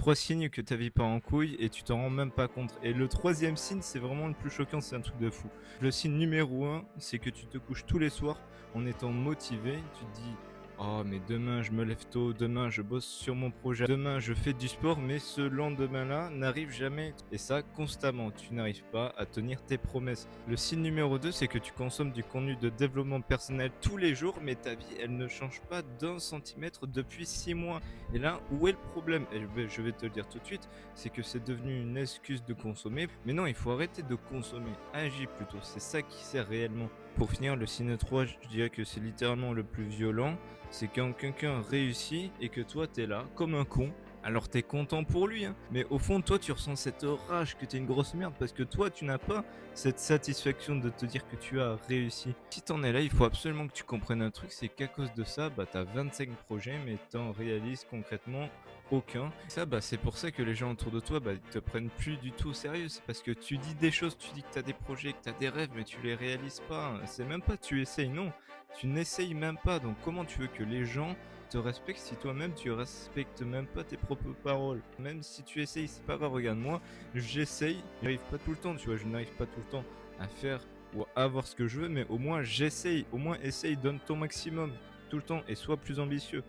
3 signes que ta vie part en couille et tu t'en rends même pas compte. Et le troisième signe, c'est vraiment le plus choquant, c'est un truc de fou. Le signe numéro un, c'est que tu te couches tous les soirs en étant motivé. Tu te dis: «Oh mais demain je me lève tôt, demain je bosse sur mon projet, demain je fais du sport», mais ce lendemain-là n'arrive jamais et ça constamment. Tu n'arrives pas à tenir tes promesses. Le signe numéro 2, c'est que tu consommes du contenu de développement personnel tous les jours, mais ta vie, elle ne change pas d'un centimètre depuis 6 mois. Et là, où est le problème? Et je vais te le dire tout de suite, c'est que c'est devenu une excuse de consommer. Mais non, il faut arrêter de consommer. Agis plutôt, c'est ça qui sert réellement. Pour finir, le signe 3, je dirais que c'est littéralement le plus violent. C'est quand quelqu'un réussit et que toi, t'es là, comme un con. Alors t'es content pour lui, hein. Mais au fond, toi, tu ressens cette rage que t'es une grosse merde parce que toi, tu n'as pas cette satisfaction de te dire que tu as réussi. Si t'en es là, il faut absolument que tu comprennes un truc, c'est qu'à cause de ça, bah t'as 25 projets, mais t'en réalises concrètement aucun. Ça, bah c'est pour ça que les gens autour de toi, bah ils te prennent plus du tout au sérieux. C'est parce que tu dis des choses, tu dis que t'as des projets, que t'as des rêves, mais tu les réalises pas, hein. C'est même pas tu essayes, non. Tu n'essayes même pas. Donc comment tu veux que les gens te respectes si toi-même tu respectes même pas tes propres paroles? Même si tu essayes, c'est pas grave, regarde moi, j'essaye, j'y arrive pas tout le temps, tu vois, je n'arrive pas tout le temps à faire ou à avoir ce que je veux, mais au moins j'essaye, au moins essaye, donne ton maximum tout le temps et sois plus ambitieux.